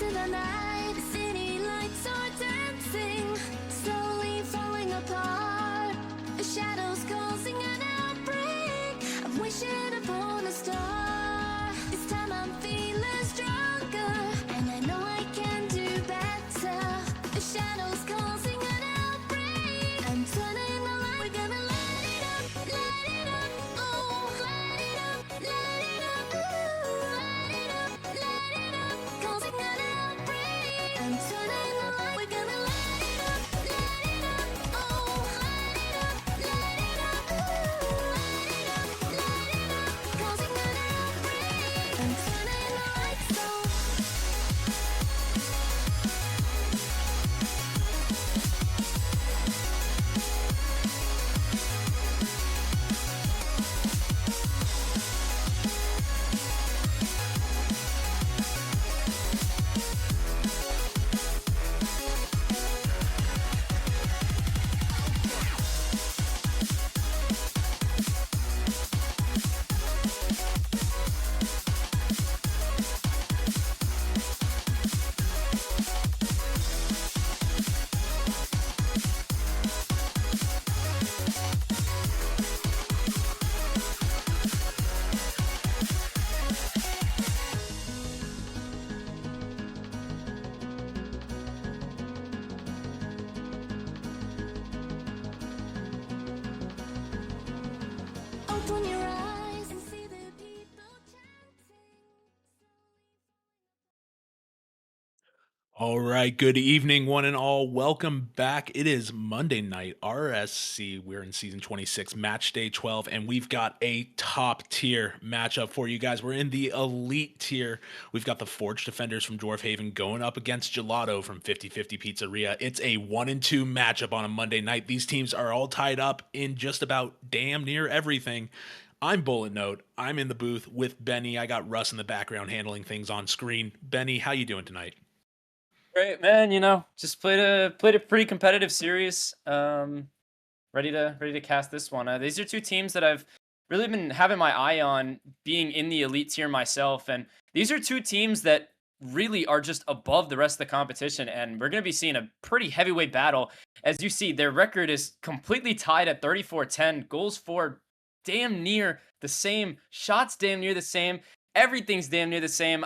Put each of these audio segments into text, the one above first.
into the night, the city lights are dancing, slowly falling apart. The shadows causing an outbreak. I'm wishing upon a star. This time I'm feeling stronger, and I know I can do better. The shadows causing an outbreak. I'm turning the light. We're gonna light it up, oh, light it up, ooh, light it up, causing an outbreak. I'm turning the light. We're gonna light it up, oh, light it up, ooh, light it up, causing an outbreak. I'm turning the lights on. Open your eyes and see the people chanting. All right, good evening, one and all. Welcome back. It is Monday night, RSC. We're in season 26, match day 12, and we've got a top tier matchup for you guys. We're in the elite tier. We've got the Forge Defenders from Dwarf Haven going up against Gelato from 50/50 Pizzeria. It's a 1-2 matchup on a Monday night. These teams are all tied up in just about damn near everything. I'm BulletNote. I'm in the booth with Benny. I got Russ in the background handling things on screen. Benny, how you doing tonight? Great, man. Just played a pretty competitive series. Ready to cast this one. These are two teams that I've really been having my eye on, being in the elite tier myself, and these are two teams that really are just above the rest of the competition. And we're going to be seeing a pretty heavyweight battle. As you see, their record is completely tied at 34-10. Goals for damn near the same. Shots damn near the same. Everything's damn near the same.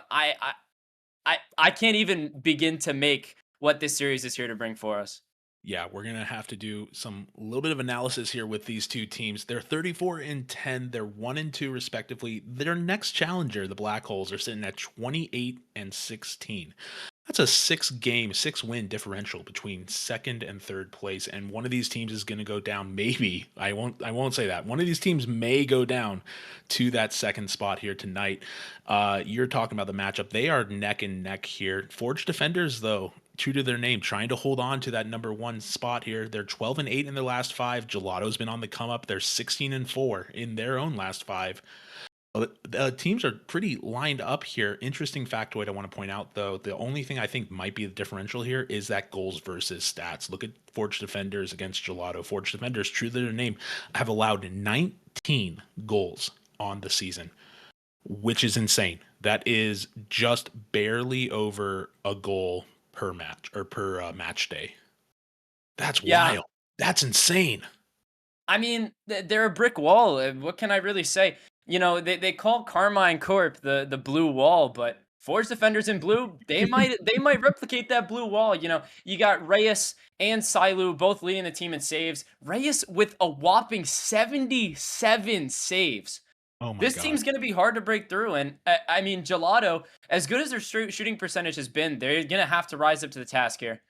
I can't even begin to make what this series is here to bring for us. Yeah, we're gonna have to do some little bit of analysis here with these two teams. They're 34 and 10, they're 1 and 2 respectively. Their next challenger, the Black Holes, are sitting at 28 and 16. That's a 6 win differential between second and third place, and one of these teams is going to go down. Maybe I won't say that. One of these teams may go down to that second spot here tonight. You're talking about the matchup. They are neck and neck here. Forge Defenders, though, true to their name, trying to hold on to that number one spot here. They're 12 and 8 in their last 5. Gelato's been on the come up. They're 16 and 4 in their own last 5. The teams are pretty lined up here. Interesting factoid I want to point out, though. The only thing I think might be the differential here is that goals versus stats. Look at Forge Defenders against Gelato. Forge Defenders, true to their name, have allowed 19 goals on the season, which is insane. That is just barely over a goal per match or per match day. That's Yeah, wild. That's insane. I mean, they're a brick wall. What can I really say? They call Carmine Corp the blue wall, but Forge Defenders in blue, they might replicate that blue wall. You got Reyes and Silu both leading the team in saves. Reyes with a whopping 77 saves. Oh my This god. team's going to be hard to break through. And I mean, Gelato, as good as their shooting percentage has been, they're going to have to rise up to the task here.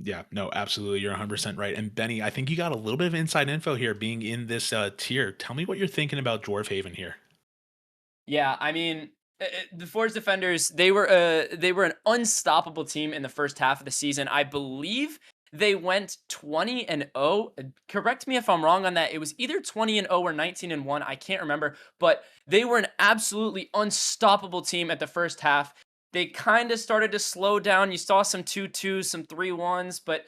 Yeah, no, absolutely. You're 100% right. And Benny, I think you got a little bit of inside info here being in this tier. Tell me what you're thinking about Dwarf Haven here. Yeah, I mean, the Forge Defenders, they were an unstoppable team in the first half of the season. I believe they went 20 and 0. Correct me if I'm wrong on that. It was either 20 and 0 or 19 and 1. I can't remember, but they were an absolutely unstoppable team at the first half. They kind of started to slow down. You saw some 2-2s, some 3-1s, but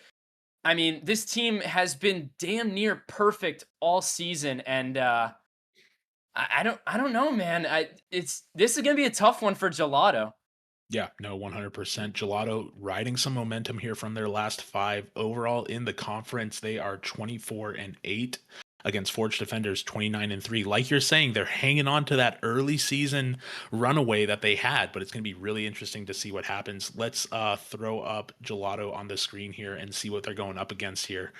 I mean, this team has been damn near perfect all season, and I don't know, man. This is gonna be a tough one for Gelato. Yeah, no, 100%. Gelato riding some momentum here from their last 5. Overall in the conference, they are 24-8 against Forge Defenders 29-3. Like you're saying, they're hanging on to that early season runaway that they had, but it's going to be really interesting to see what happens. Let's throw up Gelato on the screen here and see what they're going up against here.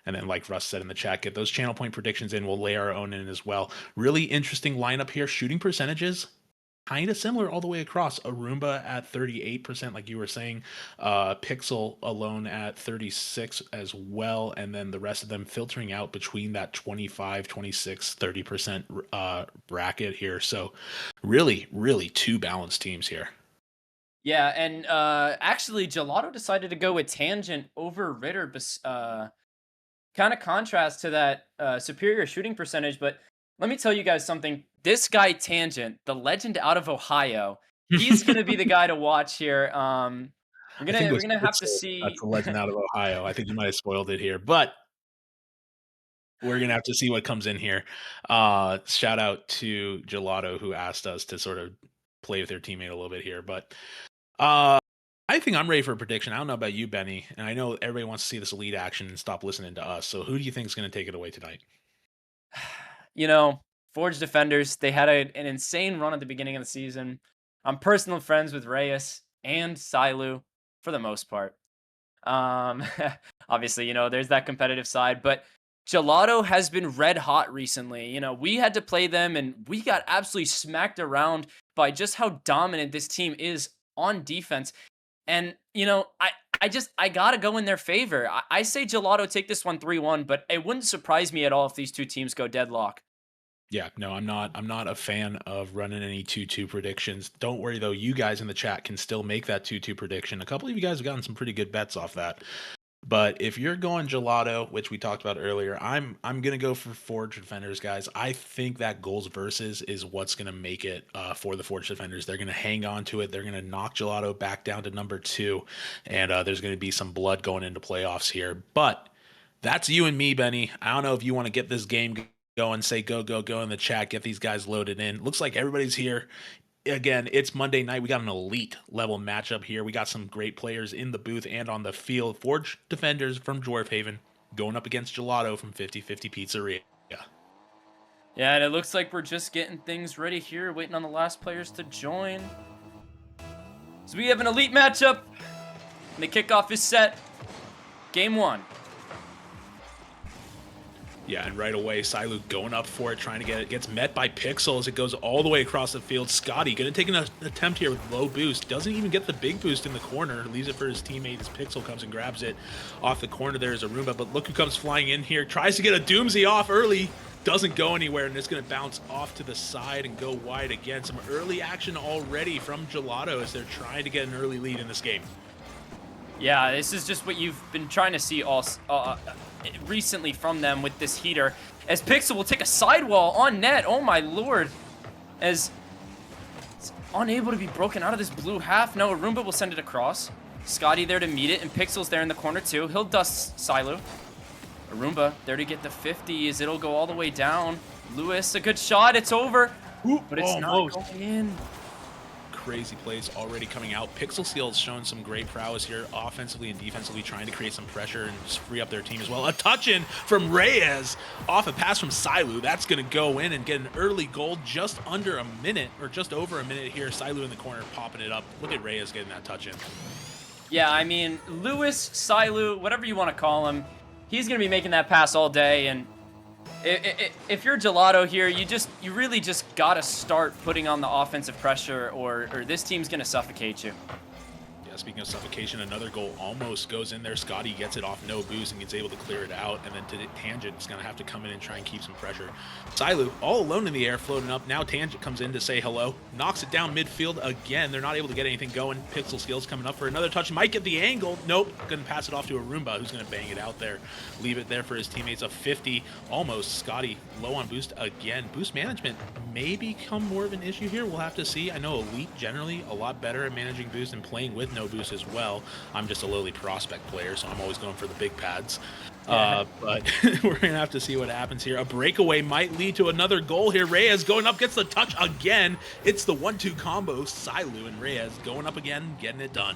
And then, like Russ said in the chat, get those channel point predictions in. We'll lay our own in as well. Really interesting lineup here. Shooting percentages kind of similar all the way across. Aroomba at 38%, like you were saying. Pixel alone at 36 as well. And then the rest of them filtering out between that 25, 26, 30% bracket here. So really, really two balanced teams here. Yeah, and actually, Gelato decided to go with Tangent over Ritter, kind of contrast to that superior shooting percentage. But let me tell you guys something. This guy Tangent, the legend out of Ohio, he's gonna be the guy to watch here. We're I think it was gonna have to Pixel. That's see. the legend out of Ohio. I think you might have spoiled it here, but we're gonna have to see what comes in here. Shout out to Gelato who asked us to sort of play with their teammate a little bit here, but I think I'm ready for a prediction. I don't know about you, Benny, and I know everybody wants to see this elite action and stop listening to us. So who do you think is going to take it away tonight? You know, Forge Defenders, they had an insane run at the beginning of the season. I'm personal friends with Reyes and Silu for the most part. Um, Obviously, there's that competitive side, but Gelato has been red hot recently. We had to play them and we got absolutely smacked around by just how dominant this team is on defense. And, I got to go in their favor. I say Gelato take this one 3-1, but it wouldn't surprise me at all if these two teams go deadlock. Yeah, no, I'm not a fan of running any 2-2 predictions. Don't worry though, you guys in the chat can still make that 2-2 prediction. A couple of you guys have gotten some pretty good bets off that. But if you're going Gelato, which we talked about earlier, I'm gonna go for Forge Defenders, guys. I think that goals versus is what's gonna make it for the Forge Defenders. They're gonna hang on to it. They're gonna knock Gelato back down to number 2, and there's gonna be some blood going into playoffs here. But that's you and me, Benny. I don't know if you want to get this game going, say go in the chat, get these guys loaded in. Looks like everybody's here. Again, it's Monday night. We got an elite level matchup here. We got some great players in the booth and on the field. Forge Defenders from Dwarf Haven going up against Gelato from 50/50 Pizzeria. Yeah, and it looks like we're just getting things ready here, waiting on the last players to join. So we have an elite matchup. And the kickoff is set. Game 1. Yeah, and right away, Silu going up for it, trying to get it. Gets met by Pixel as it goes all the way across the field. Scotti going to take an attempt here with low boost. Doesn't even get the big boost in the corner. Leaves it for his teammate as Pixel comes and grabs it off the corner. There's Aroomba, but look who comes flying in here. Tries to get a Doomsday off early. Doesn't go anywhere, and it's going to bounce off to the side and go wide again. Some early action already from Gelato as they're trying to get an early lead in this game. Yeah, this is just what you've been trying to see all recently from them with this heater. As Pixel will take a sidewall on net. Oh my lord. As it's unable to be broken out of this blue half. No, Aroomba will send it across. Scotti there to meet it, and Pixel's there in the corner too. He'll dust Silu. Aroomba there to get the 50 as it'll go all the way down. Lewis, a good shot. It's over. But it's not going in. Crazy plays already coming out. PixelSkills showing some great prowess here offensively and defensively, trying to create some pressure and just free up their team as well. A touch in from Reyes off a pass from Silu. That's going to go in and get an early goal just under a minute, or just over a minute here. Silu in the corner popping it up. Look at Reyes getting that touch in. Yeah, I mean, Lewis, Silu, whatever you want to call him, he's going to be making that pass all day. And if you're Gelato here, you really just gotta start putting on the offensive pressure, or this team's gonna suffocate you. Yeah, speaking of suffocation, another goal almost goes in there. Scotti gets it off no boost and gets able to clear it out, and then to Tangent is gonna have to come in and try and keep some pressure. Silu all alone in the air, floating up. Now Tangent comes in to say hello, knocks it down midfield again. They're not able to get anything going. PixelSkills coming up for another touch. Might get the angle. Nope. Gonna pass it off to Aroomba, who's gonna bang it out there. Leave it there for his teammates. A 50 almost. Scotti low on boost again. Boost management may become more of an issue here. We'll have to see. I know Elite generally a lot better at managing boost and playing with no boost as well. I'm just a lowly prospect player, so I'm always going for the big pads. But we're gonna have to see what happens here. A breakaway might lead to another goal here. Reyes going up, gets the touch again. It's the 1-2 combo. Silu and Reyes going up again, getting it done.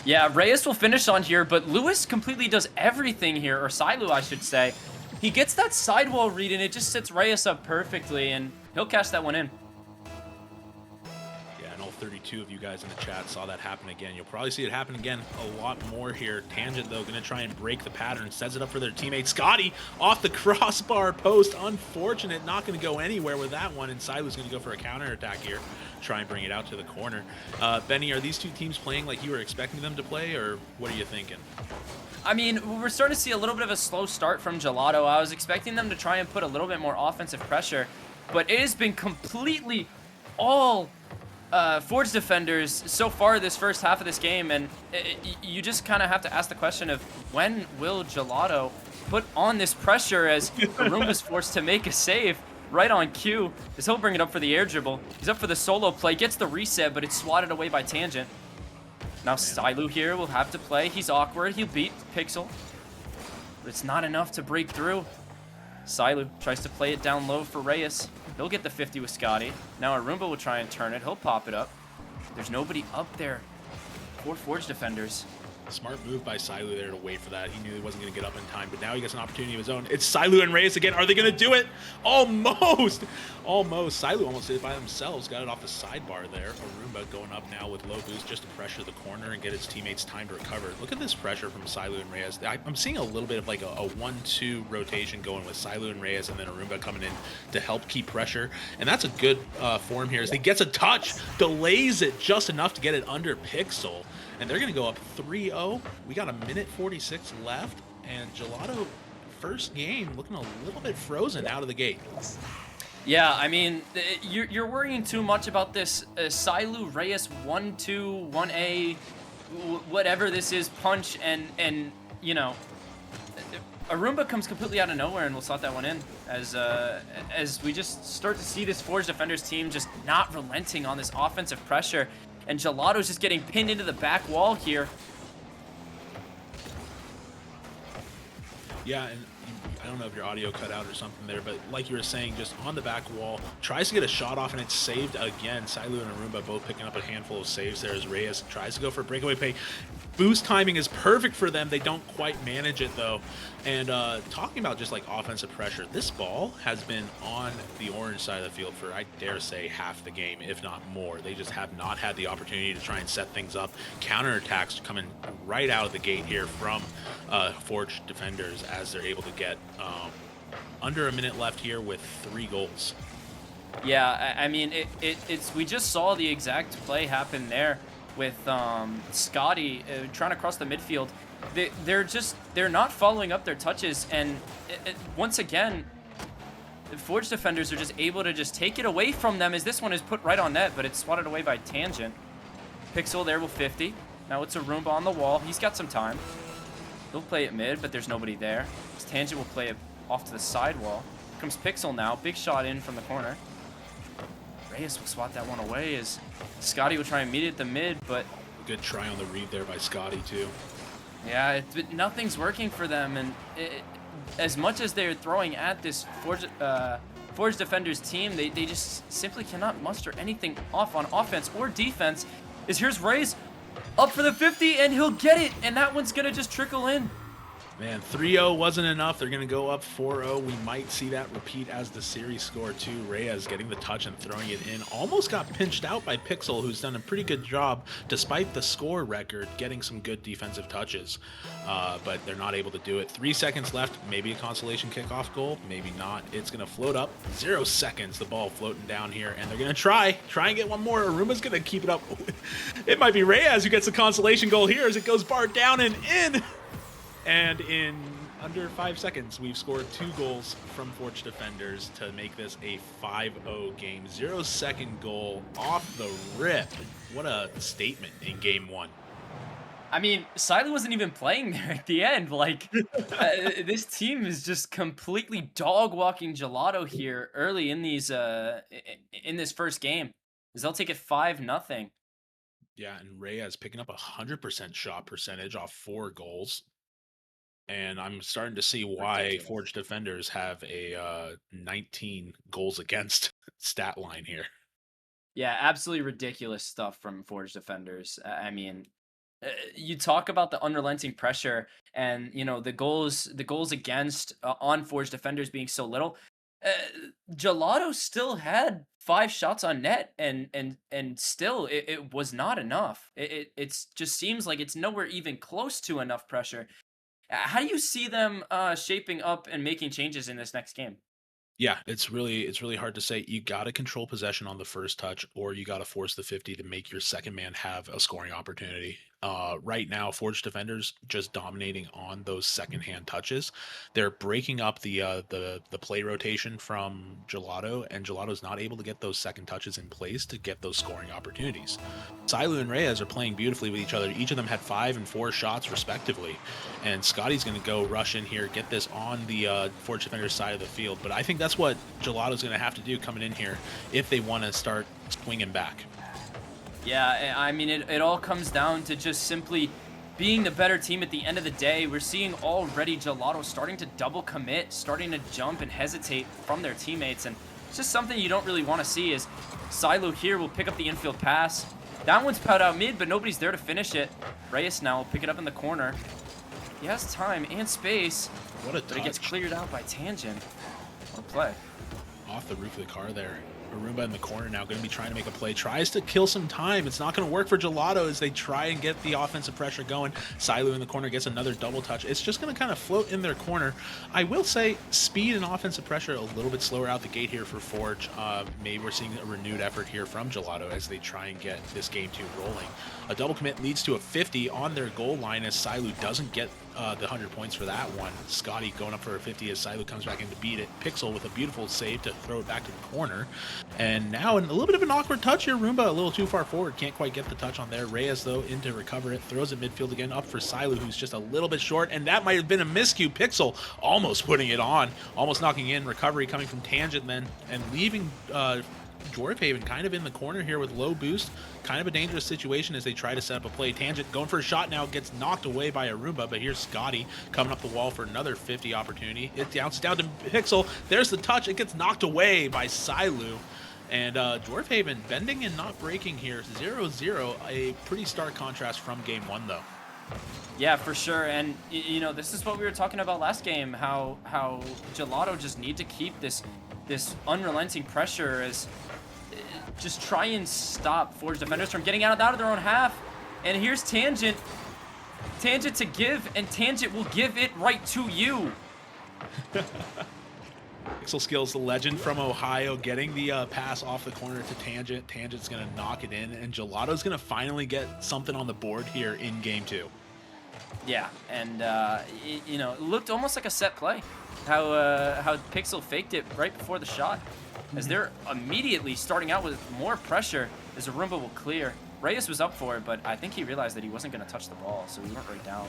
Yeah, Reyes will finish on here, but Lewis completely does everything here, or Silu, I should say. He gets that sidewall read, and it just sets Reyes up perfectly, and he'll catch that one in. Yeah, and all 32 of you guys in the chat saw that happen again. You'll probably see it happen again a lot more here. Tangent, though, going to try and break the pattern. Sets it up for their teammate. Scotti off the crossbar post. Unfortunate. Not going to go anywhere with that one. And Silu's going to go for a counterattack here. Try and bring it out to the corner. Benny, are these two teams playing like you were expecting them to play, or what are you thinking? I mean, we're starting to see a little bit of a slow start from Gelato. I was expecting them to try and put a little bit more offensive pressure, but it has been completely all Forge defenders so far this first half of this game, and you just kind of have to ask the question of when will Gelato put on this pressure as Aroomba's forced to make a save right on cue, as he'll bring it up for the air dribble. He's up for the solo play, gets the reset, but it's swatted away by Tangent. Now Silu here will have to play. He's awkward. He'll beat Pixel, but it's not enough to break through. Silu tries to play it down low for Reyes. He'll get the 50 with Scotti. Now Aroomba will try and turn it. He'll pop it up. There's nobody up there for Forge defenders. Smart move by Silu there to wait for that. He knew he wasn't going to get up in time, but now he gets an opportunity of his own. It's Silu and Reyes again. Are they going to do it? Almost! Almost. Silu almost did it by themselves. Got it off the sidebar there. Aroomba going up now with low boost just to pressure the corner and get his teammates time to recover. Look at this pressure from Silu and Reyes. I'm seeing a little bit of like a 1-2 rotation going with Silu and Reyes, and then Aroomba coming in to help keep pressure. And that's a good form here as he gets a touch, delays it just enough to get it under Pixel. And they're going to go up 3-0. We got a minute 46 left. And Gelato, first game, looking a little bit frozen out of the gate. Yeah, I mean, you're worrying too much about this Silu, Reyes 1-2, 1A, whatever this is, punch, and you know, Aroomba comes completely out of nowhere and we'll slot that one in as we just start to see this Forge Defenders team just not relenting on this offensive pressure. And Gelato's just getting pinned into the back wall here. Yeah, and I don't know if your audio cut out or something there, but like you were saying, just on the back wall, tries to get a shot off and it's saved again. Silu and Aroomba both picking up a handful of saves there as Reyes tries to go for a breakaway pay. Boost timing is perfect for them. They don't quite manage it though. And talking about just like offensive pressure, this ball has been on the orange side of the field for, I dare say, half the game, if not more. They just have not had the opportunity to try and set things up. Counterattacks coming right out of the gate here from Forge defenders as they're able to get under a minute left here with 3 goals. Yeah, I mean, it's we just saw the exact play happen there with Scotti trying to cross the midfield. They're not following up their touches, and once again, the Forge defenders are just able to just take it away from them as this one is put right on net, but it's swatted away by Tangent. Pixel there with 50. Now it's Aroomba on the wall. He's got some time. He'll play it mid, but there's nobody there. Tangent will play it off to the sidewall. Here comes Pixel now. Big shot in from the corner. Reyes will swat that one away as Scotti will try and meet it at the mid, but Good try on the read there by Scotti too. yeah, nothing's working for them, and as much as they're throwing at this Forge Defenders team, they just simply cannot muster anything off on offense or defense. Here's Reyes up for the 50, and he'll get it, and that one's gonna just trickle in. Man, 3-0 wasn't enough. They're going to go up 4-0. We might see that repeat as the series score too. Reyes getting the touch and throwing it in. Almost got pinched out by Pixel, who's done a pretty good job, despite the score record, getting some good defensive touches. But they're not able to do it. 3 seconds left. Maybe a consolation kickoff goal. Maybe not. It's going to float up. 0 seconds. The ball floating down here. And they're going to try and get one more. Aroomba's going to keep it up. It might be Reyes who gets the consolation goal here as it goes barred down and in. And in under 5 seconds, we've scored 2 goals from Forge Defenders to make this a 5-0 game. 0-second goal off the rip. What a statement in game 1. I mean, Silu wasn't even playing there at the end. Like, this team is just completely dog-walking Gelato here early in these in this first game, as they'll take it 5-0. Yeah, and Reyes picking up 100% shot percentage off 4 goals. And I'm starting to see why Ridiculous. Forge Defenders have a 19 goals against stat line here. Yeah, absolutely ridiculous stuff from Forge Defenders. I mean, you talk about the unrelenting pressure and the goals against on Forge Defenders being so little. Uh, Gelato still had 5 shots on net, and still it was not enough. It's just seems like it's nowhere even close to enough pressure. How do you see them shaping up and making changes in this next game? Yeah, it's really hard to say. You got to control possession on the first touch, or you got to force the 50 to make your second man have a scoring opportunity. Right now, Forge Defenders just dominating on those second hand touches. They're breaking up the play rotation from Gelato, and Gelato's not able to get those second touches in place to get those scoring opportunities. Silu and Reyes are playing beautifully with each other. Each of them had 5 and 4 shots respectively, and Scotty's going to go rush in here, get this on the Forge Defenders side of the field. But I think that's what Gelato's going to have to do coming in here if they want to start swinging back. Yeah, I mean, it all comes down to just simply being the better team at the end of the day. We're seeing already Gelato starting to double commit, starting to jump and hesitate from their teammates, and it's just something you don't really want to see. Is Silu here will pick up the infield pass. That one's put out mid, but nobody's there to finish it. Reyes now will pick it up in the corner. He has time and space, What a but it gets touch. cleared out by Tangent. What a play. Off the roof of the car there. Aroomba in the corner now, going to be trying to make a play. Tries to kill some time. It's not going to work for Gelato as they try and get the offensive pressure going. Silu in the corner gets another double touch. It's just going to kind of float in their corner. I will say speed and offensive pressure a little bit slower out the gate here for Forge. Maybe we're seeing a renewed effort here from Gelato as they try and get this game 2 rolling. A double commit leads to a 50 on their goal line as Silu doesn't get the 100 points for that one. Scotti going up for a 50 as Silu comes back in to beat it. Pixel with a beautiful save to throw it back to the corner. And now a little bit of an awkward touch here. Aroomba a little too far forward. Can't quite get the touch on there. Reyes, though, in to recover it. Throws it midfield again up for Silu, who's just a little bit short. And that might have been a miscue. Pixel almost putting it on. Almost knocking in. Recovery coming from Tangent then. And leaving Dwarf Haven kind of in the corner here with low boost. Kind of a dangerous situation as they try to set up a play. Tangent going for a shot now, gets knocked away by Aroomba, but here's Scotti coming up the wall for another 50 opportunity. It bounces down to Pixel. There's the touch. It gets knocked away by Silu. And Dwarf Haven bending and not breaking here. 0-0. A pretty stark contrast from game 1, though. Yeah, for sure. And this is what we were talking about last game. How Gelato just need to keep this unrelenting pressure as just try and stop Forge Defenders from getting out of their own half. And here's Tangent to give, and Tangent will give it right to you. PixelSkills, the legend from Ohio, getting the pass off the corner to Tangent. Tangent's going to knock it in, and Gelato's going to finally get something on the board here in game 2. Yeah, and it looked almost like a set play. How Pixel faked it right before the shot, as they're immediately starting out with more pressure as Aroomba will clear. Reyes was up for it, but I think he realized that he wasn't going to touch the ball, so he went right down.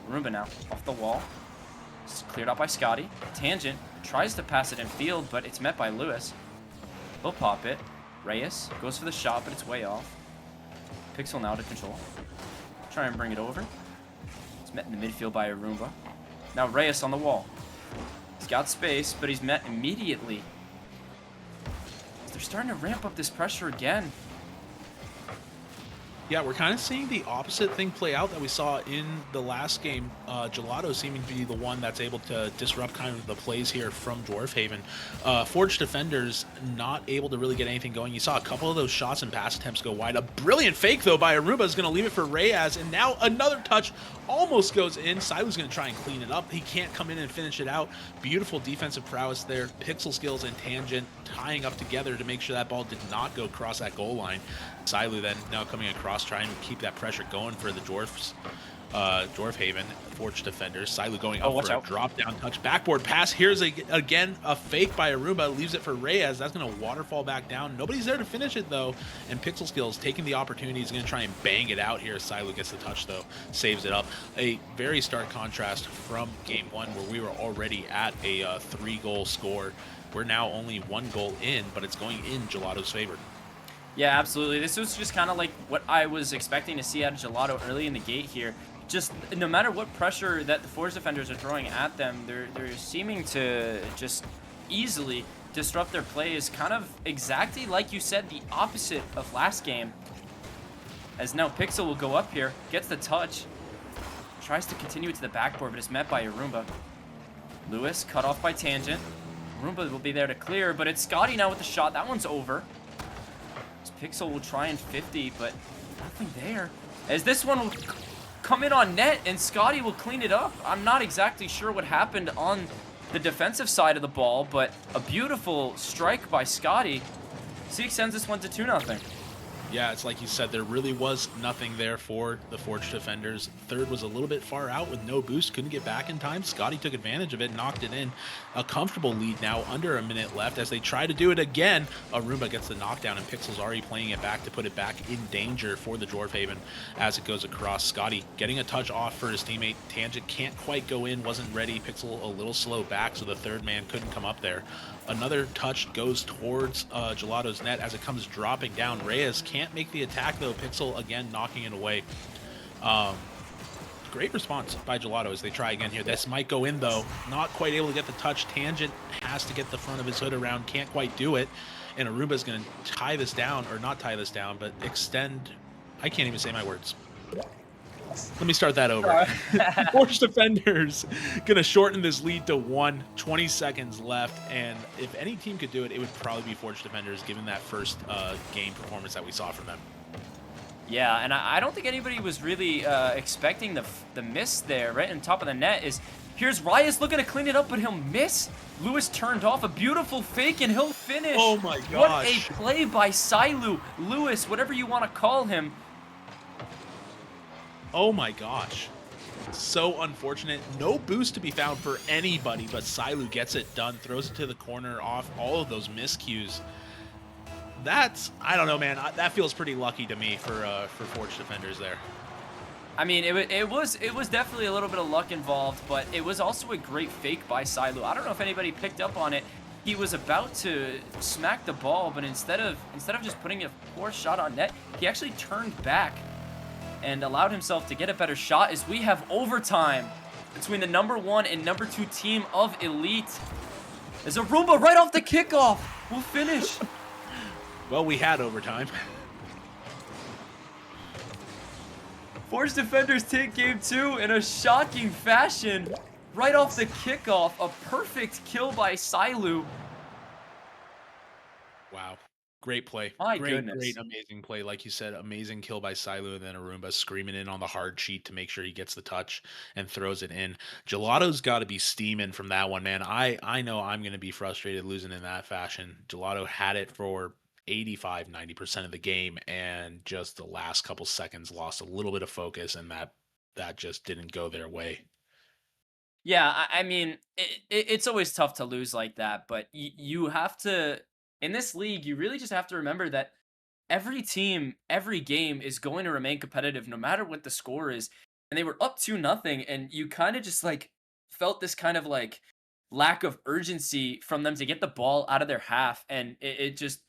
Aroomba now off the wall. It's cleared out by Scotti. Tangent tries to pass it in field, but it's met by Lewis. He'll pop it. Reyes goes for the shot, but it's way off. Pixel now to control. Try and bring it over. It's met in the midfield by Aroomba. Now Reyes on the wall. He's got space, but he's met immediately. They're starting to ramp up this pressure again. Yeah, we're kind of seeing the opposite thing play out that we saw in the last game. Gelato seeming to be the one that's able to disrupt kind of the plays here from Dwarf Haven. Forge Defenders not able to really get anything going. You saw a couple of those shots and pass attempts go wide. A brilliant fake, though, by Aroomba is going to leave it for Reyes, and now another touch almost goes in. Silu's going to try and clean it up. He can't come in and finish it out. Beautiful defensive prowess there. PixelSkills and Tangent tying up together to make sure that ball did not go across that goal line. Silu then now coming across, trying to keep that pressure going for the Dwarf Haven Forge Defenders. Silu going up for a drop down touch. Backboard pass. Here's again a fake by Aroomba. Leaves it for Reyes. That's going to waterfall back down. Nobody's there to finish it, though. And PixelSkills taking the opportunity. He's going to try and bang it out here. Silu gets the touch, though. Saves it up. A very stark contrast from game 1 where we were already at a 3-goal score. We're now only 1 goal in, but it's going in Gelato's favor. Yeah, absolutely. This was just kind of like what I was expecting to see out of Gelato early in the gate here. just no matter what pressure that the Forge defenders are throwing at them, they're seeming to just easily disrupt their plays, kind of exactly like you said, the opposite of last game. As now Pixel will go up here, gets the touch, tries to continue it to the backboard, but is met by Aroomba. Lewis cut off by Tangent. Aroomba will be there to clear, but it's Scotti now with the shot. That one's over. As Pixel will try and 50, but nothing there. As this one will come in on net, and Scotti will clean it up. I'm not exactly sure what happened on the defensive side of the ball, but a beautiful strike by Scotti. Zeke sends this one to 2-0. Yeah, it's like you said, there really was nothing there for the Forge defenders. Third was a little bit far out with no boost, couldn't get back in time. Scotti took advantage of it, knocked it in. A comfortable lead now, under a minute left. As they try to do it again, Aroomba gets the knockdown, and Pixel's already playing it back to put it back in danger for the Dwarf Haven as it goes across. Scotti getting a touch off for his teammate. Tangent can't quite go in, wasn't ready. Pixel a little slow back, so the third man couldn't come up there. Another touch goes towards Gelato's net as it comes dropping down. Reyes can't make the attack though. Pixel again knocking it away. Great response by Gelato as they try again here. This might go in though. Not quite able to get the touch. Tangent has to get the front of his hood around. Can't quite do it. And Aroomba's going to tie this down, or not tie this down, but extend. I can't even say my words. Let me start that over. Forge defenders going to shorten this lead to 1, 20 seconds left. And if any team could do it, it would probably be Forge defenders, given that first game performance that we saw from them. Yeah, and I don't think anybody was really expecting the miss there. Right on top of the net is, here's Reyes looking to clean it up, but he'll miss. Lewis turned off a beautiful fake, and he'll finish. Oh my gosh. What a play by Silu. Lewis, whatever you want to call him. Oh my gosh. So unfortunate. No boost to be found for anybody, but Silu gets it done, throws it to the corner off all of those miscues. That's, I don't know, man. That feels pretty lucky to me for Forge defenders there. I mean, it was definitely a little bit of luck involved, but it was also a great fake by Silu. I don't know if anybody picked up on it. He was about to smack the ball, but instead of just putting a poor shot on net, he actually turned back and allowed himself to get a better shot, as we have overtime between the #1 and #2 team of Elite. As Aroomba right off the kickoff will finish. Well, we had overtime. Forge defenders take game 2 in a shocking fashion. Right off the kickoff, a perfect kill by Silu. Wow. Great play. My great, goodness. Great, amazing play. Like you said, amazing kill by Silu, and then Aroomba screaming in on the hard sheet to make sure he gets the touch and throws it in. Gelato's got to be steaming from that one, man. I know I'm going to be frustrated losing in that fashion. Gelato had it for 85-90% of the game, and just the last couple seconds lost a little bit of focus, and that just didn't go their way. Yeah, I mean, it's always tough to lose like that, but you have to, in this league, you really just have to remember that every team, every game is going to remain competitive no matter what the score is. And they were up 2-0, and you kind of just like felt this kind of like lack of urgency from them to get the ball out of their half. And it just,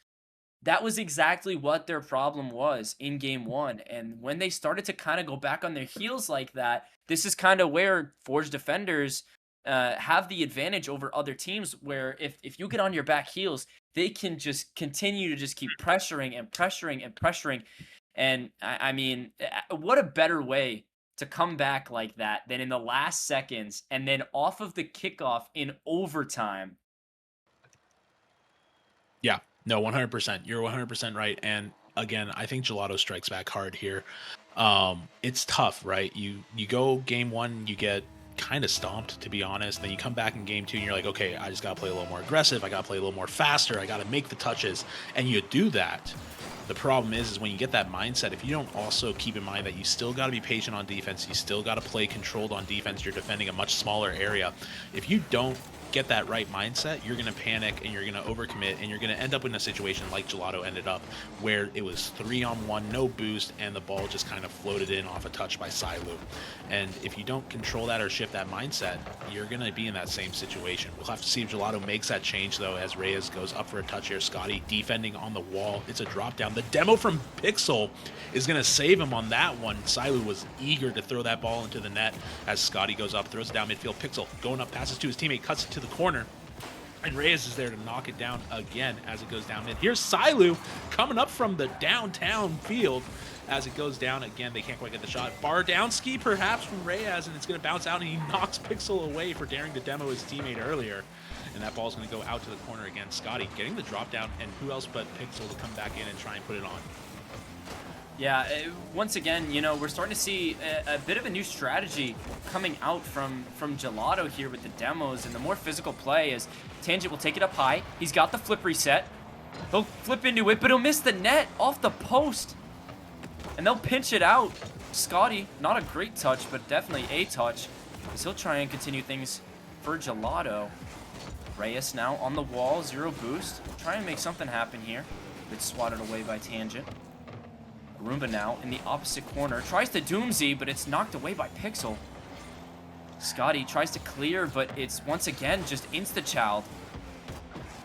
that was exactly what their problem was in game 1. And when they started to kind of go back on their heels like that, this is kind of where Forge defenders have the advantage over other teams, where if you get on your back heels, they can just continue to just keep pressuring and pressuring and pressuring. And I mean, what a better way to come back like that than in the last seconds and then off of the kickoff in overtime. Yeah, no, 100%. You're 100% right. And again, I think Gelato strikes back hard here. It's tough, right? You go game 1, you get kind of stomped, to be honest. Then you come back in game 2 and you're like, okay, I just got to play a little more aggressive. I got to play a little more faster. I got to make the touches. And you do that. The problem is when you get that mindset, if you don't also keep in mind that you still got to be patient on defense, you still got to play controlled on defense, you're defending a much smaller area. If you don't get that right mindset, you're going to panic and you're going to overcommit, and you're going to end up in a situation like Gelato ended up, where it was 3-on-1, no boost, and the ball just kind of floated in off a touch by Silu. And if you don't control that or shift that mindset, you're going to be in that same situation. We'll have to see if Gelato makes that change, though, as Reyes goes up for a touch here. Scotti defending on the wall. It's a drop down. The demo from Pixel is going to save him on that one. Silu was eager to throw that ball into the net as Scotti goes up, throws it down midfield. Pixel going up, passes to his teammate, cuts it to the corner. And Reyes is there to knock it down again as it goes down mid. Here's Silu coming up from the downtown field as it goes down again. They can't quite get the shot. Bar down ski perhaps from Reyes, and it's going to bounce out, and he knocks Pixel away for daring to demo his teammate earlier. And that ball's going to go out to the corner again. Scotti getting the drop down, and who else but Pixel to come back in and try and put it on. Yeah, once again, you know, we're starting to see a bit of a new strategy coming out from Gelato here with the demos and the more physical play, as Tangent will take it up high. He's got the flip reset. He'll flip into it, but he'll miss the net off the post. And they'll pinch it out. Scotti, not a great touch, but definitely a touch, as he'll try and continue things for Gelato. Reyes now on the wall, 0 boost. Try and make something happen here. It's swatted away by Tangent. Aroomba now in the opposite corner. Tries to Doomsy, but it's knocked away by Pixel. Scotti tries to clear, but it's once again just insta-child,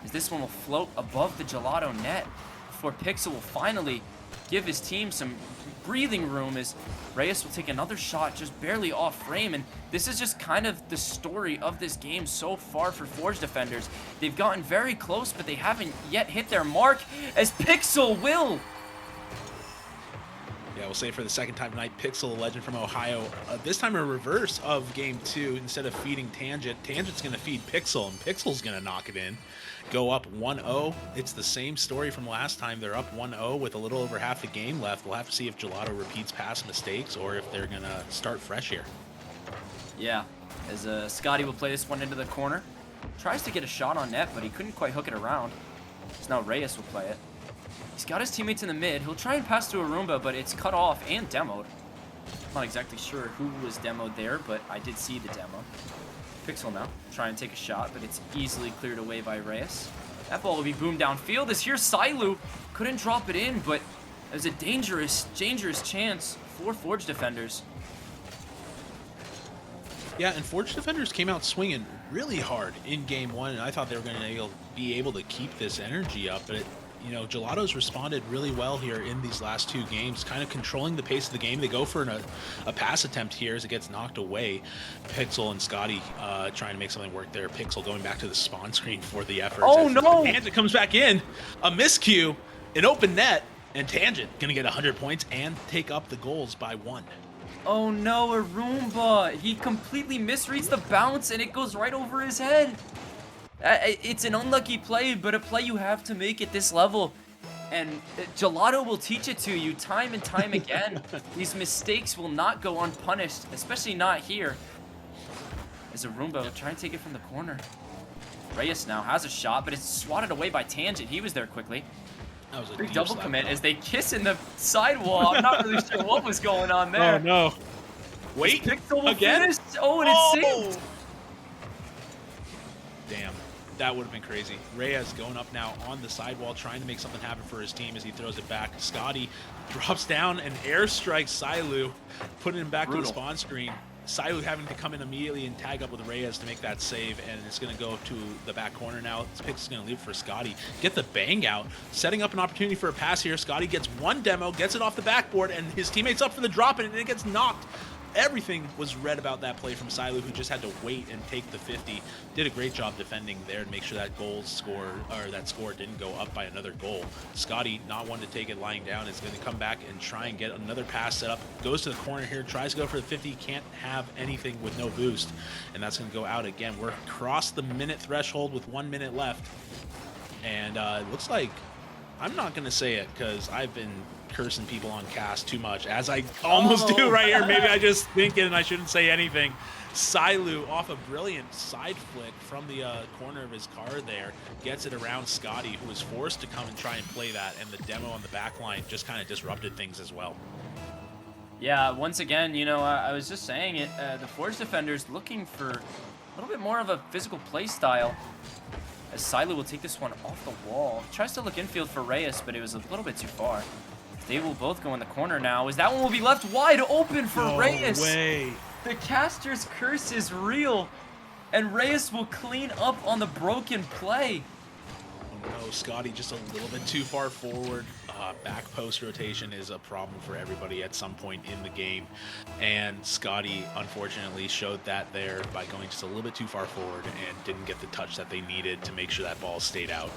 as this one will float above the Gelato net before Pixel will finally give his team some breathing room, as Reyes will take another shot just barely off frame. And this is just kind of the story of this game so far for Forge defenders. They've gotten very close, but they haven't yet hit their mark, as Pixel will. Yeah, we'll say for the second time tonight, Pixel, a legend from Ohio. This time a reverse of game 2. Instead of feeding Tangent, Tangent's going to feed Pixel, and Pixel's going to knock it in. Go up 1-0. It's the same story from last time. They're up 1-0 with a little over half the game left. We'll have to see if Gelato repeats past mistakes or if they're going to start fresh here. Yeah, as Scotti will play this one into the corner. Tries to get a shot on net, but he couldn't quite hook it around. So now Reyes will play it. He's got his teammates in the mid. He'll try and pass to Aroomba, but it's cut off and demoed. I'm not exactly sure who was demoed there, but I did see the demo. Pixel now, try and take a shot, but it's easily cleared away by Reyes. That ball will be boomed downfield, as here's Silu. Couldn't drop it in, but it was a dangerous chance for Forge defenders. Yeah, and Forge defenders came out swinging really hard in game 1, and I thought they were going to be able to keep this energy up, but you know, Gelato's responded really well here in these last 2 games, kind of controlling the pace of the game. They go for a pass attempt here as it gets knocked away. Pixel and Scotti trying to make something work there. Pixel going back to the spawn screen for the effort. Oh, no! Tangent comes back in. A miscue, an open net, and Tangent going to get 100 points and take up the goals by 1. Oh no, Aroomba! He completely misreads the bounce, and it goes right over his head. It's an unlucky play, but a play you have to make at this level. And Gelato will teach it to you time and time again. These mistakes will not go unpunished, especially not here. As Aroomba will try and take it from the corner. Reyes now has a shot, but it's swatted away by Tangent. He was there quickly. That was a big double commit as they kiss in the sidewall. I'm not really sure what was going on there. Oh no. Wait, Pixel will again? finish. Oh, and it's saved. Damn. That would have been crazy. Reyes going up now on the sidewall, trying to make something happen for his team as he throws it back. Scotti drops down and airstrikes Silu, putting him back to the spawn screen. Silu having to come in immediately and tag up with Reyes to make that save, and it's going to go to the back corner now. Pixel's going to leave for Scotti. Get the bang out, setting up an opportunity for a pass here. Scotti gets one demo, gets it off the backboard, and his teammate's up for the drop, and it gets knocked. Everything was read about that play from Silu, who just had to wait and take the 50. Did a great job defending there to make sure that that score didn't go up by another goal. Scotti, not one to take it lying down, is going to come back and try and get another pass set up. Goes to the corner here, tries to go for the 50, can't have anything with no boost, and that's going to go out again. We're across the minute threshold with 1 minute left, and it looks like, I'm not going to say it because I've been cursing people on cast too much, as I almost do right here. Maybe I just think it and I shouldn't say anything. Silu off a brilliant side flick from the corner of his car there, gets it around Scotti, who was forced to come and try and play that, and the demo on the back line just kind of disrupted things as well. Yeah, once again, you know, I was just saying it, the Forge defenders looking for A little bit more of a physical play style. As Silu will take this one off the wall. Tries to look infield for Reyes, but it was a little bit too far. They will both go in the corner now, as that one will be left wide open for Reyes. No way. The caster's curse is real, and Reyes will clean up on the broken play. Oh no, Scotti just a little bit too far forward. Back post rotation is a problem for everybody at some point in the game, and Scotti unfortunately showed that there by going just a little bit too far forward and didn't get the touch that they needed to make sure that ball stayed out.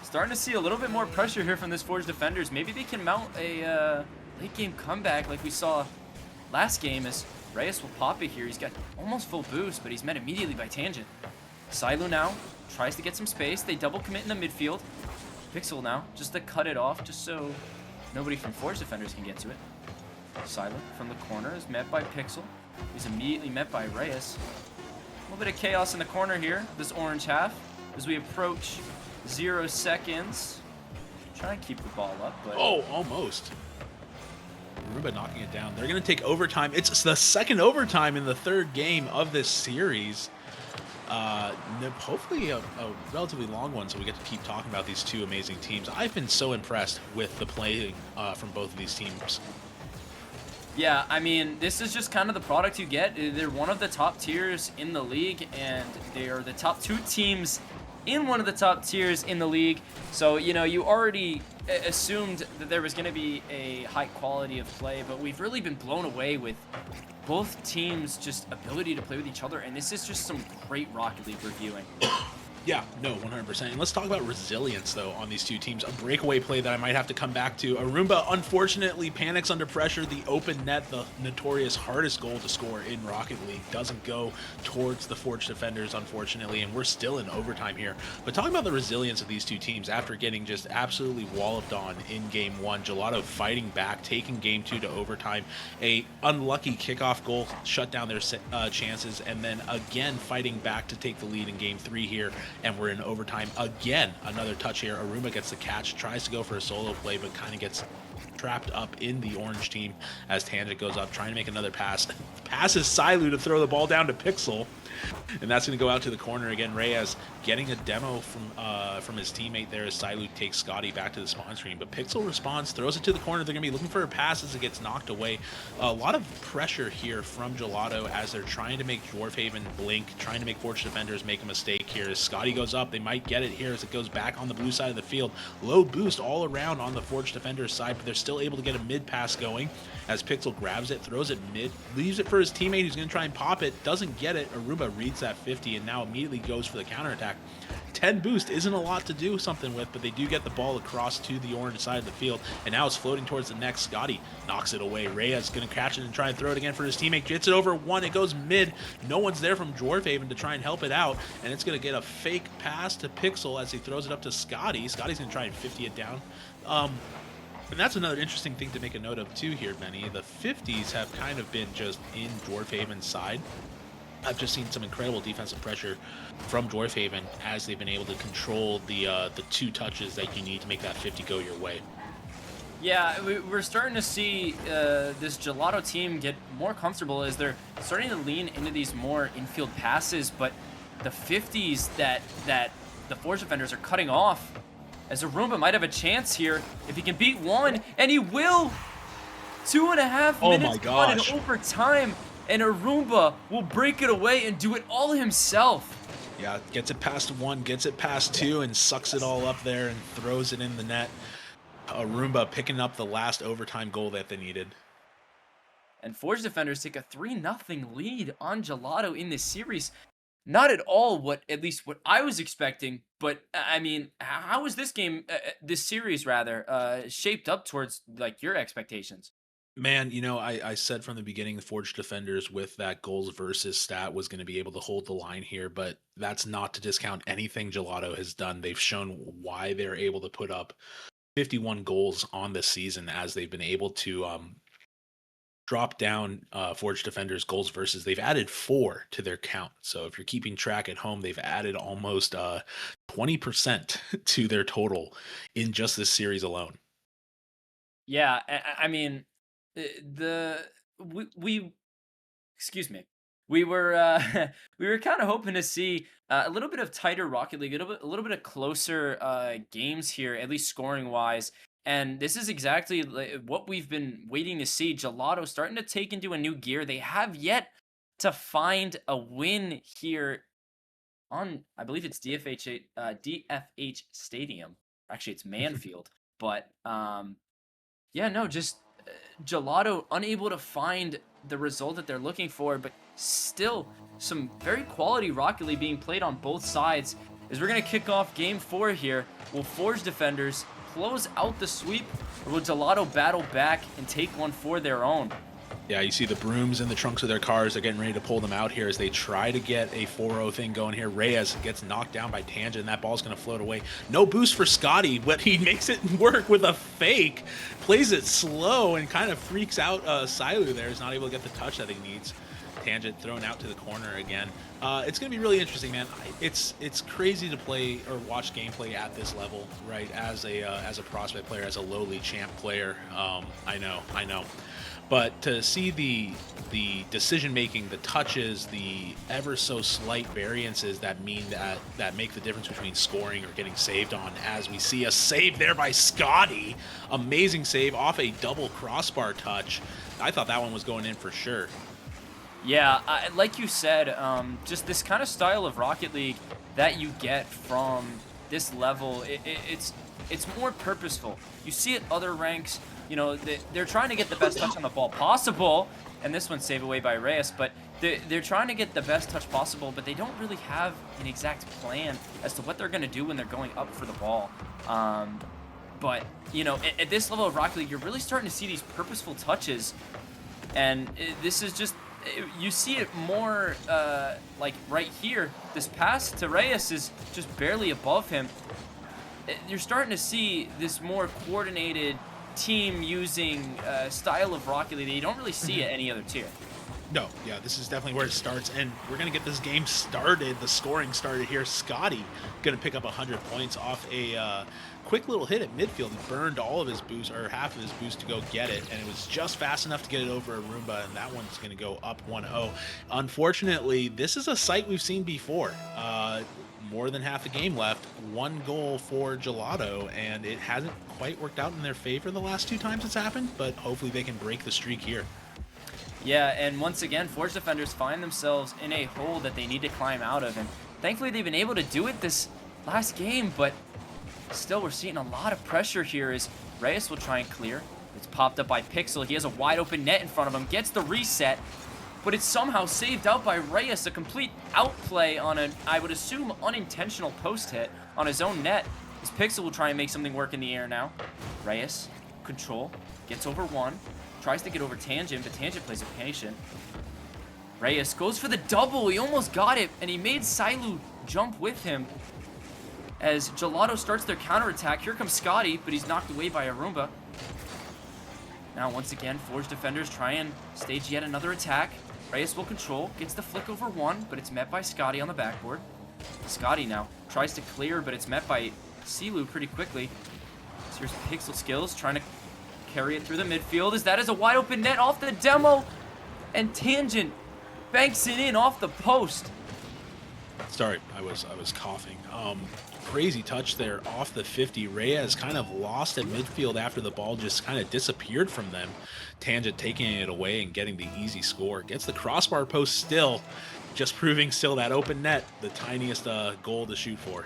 Starting to see a little bit more pressure here from this Forge defenders. Maybe they can mount a late game comeback like we saw last game, as Reyes will pop it here. He's got almost full boost, but he's met immediately by Tangent. Silu now tries to get some space. They double commit in the midfield. Pixel now, just to cut it off, just so nobody from Forge defenders can get to it. Silu from the corner is met by Pixel. He's immediately met by Reyes. A little bit of chaos in the corner here, this orange half, as we approach 0 seconds. Try to keep the ball up, but... Oh, almost. Aroomba knocking it down. They're going to take overtime. It's the second overtime in the third game of this series. Hopefully a relatively long one, so we get to keep talking about these two amazing teams. I've been so impressed with the play from both of these teams. Yeah, I mean, this is just kind of the product you get. They're one of the top tiers in the league, and they are the top 2 teams in one of the top tiers in the league. So, you know, you already assumed that there was going to be a high quality of play, but we've really been blown away with both teams' just ability to play with each other, and this is just some great Rocket League reviewing. Yeah, no, 100%. And let's talk about resilience, though, on these two teams. A breakaway play that I might have to come back to. Aroomba, unfortunately, panics under pressure. The open net, the notorious hardest goal to score in Rocket League, doesn't go towards the Forge defenders, unfortunately, and we're still in overtime here. But talking about the resilience of these two teams, after getting just absolutely walloped on in Game 1, Gelato fighting back, taking Game 2 to overtime, a unlucky kickoff goal shut down their chances, and then again fighting back to take the lead in Game 3 here. And we're in overtime again. Another touch here. Aroomba gets the catch, tries to go for a solo play, but kind of gets trapped up in the orange team as Tangent goes up, trying to make another pass. Passes Silu to throw the ball down to Pixel. And that's going to go out to the corner again. Reyes getting a demo from his teammate there as Silu takes Scotti back to the spawn screen. But Pixel responds, throws it to the corner. They're going to be looking for a pass as it gets knocked away. A lot of pressure here from Gelato as they're trying to make Dwarfhaven blink, trying to make Forge defenders make a mistake here. As Scotti goes up, they might get it here as it goes back on the blue side of the field. Low boost all around on the Forge defenders side, but they're still able to get a mid pass going as Pixel grabs it, throws it mid, leaves it for his teammate who's going to try and pop it, doesn't get it. Aroomba reads that 50 and now immediately goes for the counterattack. 10 boost isn't a lot to do something with, but they do get the ball across to the orange side of the field, and now it's floating towards the next. Scotti knocks it away. Reyes going to catch it and try and throw it again for his teammate. Gets it over one. It goes mid. No one's there from Dwarfhaven to try and help it out, and it's going to get a fake pass to Pixel as he throws it up to Scotti. Scotti's going to try and 50 it down. And that's another interesting thing to make a note of too here, Benny. The 50s have kind of been just in Dwarfhaven's side. I've just seen some incredible defensive pressure from Dwarfhaven as they've been able to control the 2 touches that you need to make that 50 go your way. Yeah, we're starting to see this Gelato team get more comfortable as they're starting to lean into these more infield passes, but the 50s that the Forge defenders are cutting off, as Aroomba might have a chance here if he can beat one, and he will! 2.5 minutes on in overtime, and Aroomba will break it away and do it all himself. Yeah, gets it past 1, gets it past 2, and sucks it all up there and throws it in the net. Aroomba picking up the last overtime goal that they needed. And Forge defenders take a 3-0 lead on Gelato in this series. Not at all at least what I was expecting, but I mean, how is this game, this series rather, shaped up towards like your expectations? Man, you know, I said from the beginning the Forge defenders with that goals versus stat was going to be able to hold the line here, but that's not to discount anything Gelato has done. They've shown why they're able to put up 51 goals on this season as they've been able to drop down Forge defenders goals versus. They've added 4 to their count. So if you're keeping track at home, they've added almost 20% to their total in just this series alone. Yeah, I mean, excuse me. we were we were kind of hoping to see a little bit of tighter Rocket League, a little bit of closer games here, at least scoring wise. And this is exactly what we've been waiting to see. Gelato starting to take into a new gear. They have yet to find a win here on, I believe it's DFH Stadium. Actually, it's Manfield. But yeah, no, just Gelato unable to find the result that they're looking for, but still some very quality Rocket League being played on both sides. As we're gonna kick off game 4 here, will Forge Defenders close out the sweep, or will Gelato battle back and take one for their own? Yeah, you see the brooms in the trunks of their cars. They're getting ready to pull them out here as they try to get a 4-0 thing going here. Reyes gets knocked down by Tangent, and that ball's going to float away. No boost for Scotti, but he makes it work with a fake. Plays it slow and kind of freaks out Silu there. He's not able to get the touch that he needs. Tangent thrown out to the corner again. It's going to be really interesting, man. It's crazy to play or watch gameplay at this level, right? As a prospect player, as a lowly champ player. I know. But to see the decision making, the touches, the ever so slight variances that make the difference between scoring or getting saved on, as we see a save there by Scotti, amazing save off a double crossbar touch. I thought that one was going in for sure. Yeah, like you said, just this kind of style of Rocket League that you get from this level, it's more purposeful. You see it other ranks, you know, they're trying to get the best touch on the ball possible, and this one's saved away by Reyes, but they're trying to get the best touch possible, but they don't really have an exact plan as to what they're going to do when they're going up for the ball. But, you know, at this level of Rocket League, you're really starting to see these purposeful touches, and this is just, you see it more like right here. This pass to Reyes is just barely above him. You're starting to see this more coordinated team using style of Rocket League that you don't really see at any other tier. No, yeah, this is definitely where it starts, and we're going to get this game started, the scoring started here. Scotti going to pick up 100 points off a quick little hit at midfield. He burned all of his boost, or half of his boost, to go get it, and it was just fast enough to get it over Aroomba, and that one's going to go up 1-0. Unfortunately, this is a sight we've seen before. More than half the game left, 1 goal for Gelato, and it hasn't quite worked out in their favor the last 2 times it's happened, but hopefully they can break the streak here. Yeah, and once again, Forge Defenders find themselves in a hole that they need to climb out of, and thankfully they've been able to do it this last game, but still we're seeing a lot of pressure here as Reyes will try and clear. It's popped up by Pixel. He has a wide open net in front of him, gets the reset, but it's somehow saved out by Reyes. A complete outplay on an, I would assume, unintentional post hit on his own net. As Pixel will try and make something work in the air now. Reyes, control, gets over one, tries to get over Tangent, but Tangent plays it patient. Reyes goes for the double. He almost got it, and he made Silu jump with him. As Gelato starts their counterattack, here comes Scotti, but he's knocked away by Aroomba. Now, once again, Forge Defenders try and stage yet another attack. Reyes will control, gets the flick over one, but it's met by Scotti on the backboard. Scotti now tries to clear, but it's met by Silu pretty quickly. So here's PixelSkills trying to carry it through the midfield, as that is a wide open net off the demo, and Tangent banks it in off the post. Sorry, I was coughing. Crazy touch there off the 50. Reyes kind of lost at midfield after the ball just kind of disappeared from them. Tangent taking it away and getting the easy score. Gets the crossbar post still, just proving still that open net, the tiniest goal to shoot for.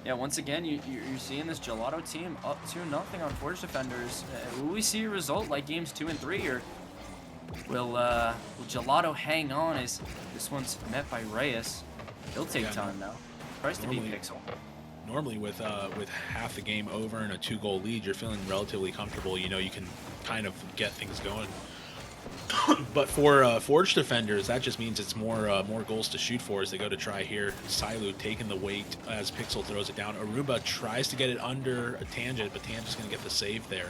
Yeah, once again, you're seeing this Gelato team up 2-0 on Forge Defenders. Will we see a result like games 2 and 3, or will Gelato hang on as this one's met by Reyes? He'll take time now. Tries to beat Pixel. Normally with half the game over and a 2-goal lead, you're feeling relatively comfortable. You know, you can kind of get things going. But for Forge Defenders, that just means it's more goals to shoot for as they go to try here. Silu taking the weight as Pixel throws it down. Aroomba tries to get it under a Tangent, but Tangent's going to get the save there.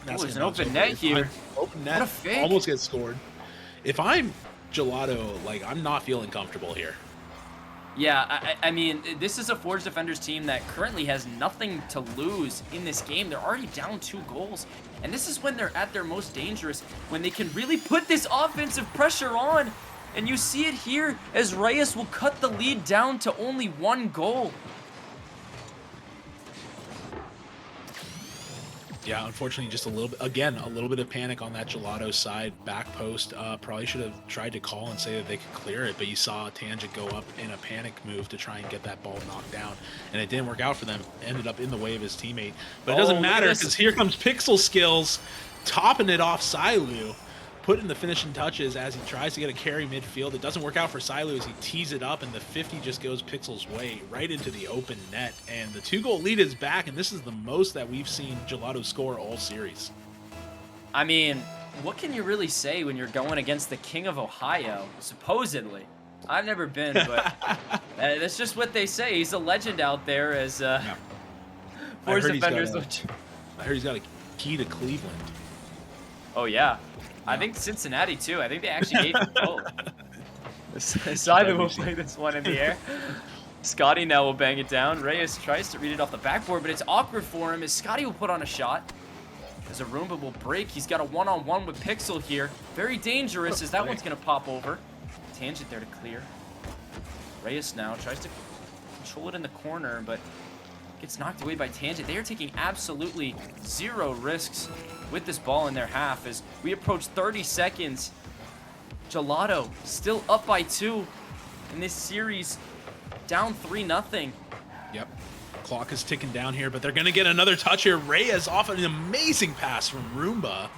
That's an open net here. Open net. What a fake. Almost gets scored. If I'm Gelato, like, I'm not feeling comfortable here. Yeah, I mean, this is a Forge Defenders team that currently has nothing to lose in this game. They're already down 2 goals. And this is when they're at their most dangerous, when they can really put this offensive pressure on. And you see it here as Reyes will cut the lead down to only 1 goal. Yeah, unfortunately, just a little bit, again, a little bit of panic on that Gelato side. Back post, probably should have tried to call and say that they could clear it, but you saw Tangent go up in a panic move to try and get that ball knocked down, and it didn't work out for them. Ended up in the way of his teammate. But it doesn't Oh, look at matter this. because here comes PixelSkills topping it off Silu, putting the finishing touches as he tries to get a carry midfield. It doesn't work out for Silu as he tees it up, and the 50 just goes Pixel's way right into the open net. And the 2-goal lead is back, and this is the most that we've seen Gelato score all series. I mean, what can you really say when you're going against the King of Ohio, supposedly? I've never been, but that's just what they say. He's a legend out there as Force Defenders. I heard he's got a key to Cleveland. Oh, yeah. I think Cincinnati, too. I think they actually gave him both. Silu will play this one in the air. Scotti now will bang it down. Reyes tries to read it off the backboard, but it's awkward for him as Scotti will put on a shot. As Aroomba will break. He's got a one-on-one with Pixel here. Very dangerous as that one's going to pop over. Tangent there to clear. Reyes now tries to control it in the corner, but gets knocked away by Tangent. They are taking absolutely 0 risks with this ball in their half as we approach 30 seconds. Gelato still up by 2 in this series, down 3-0. Yep. Clock is ticking down here, but they're going to get another touch here. Reyes off an amazing pass from Aroomba.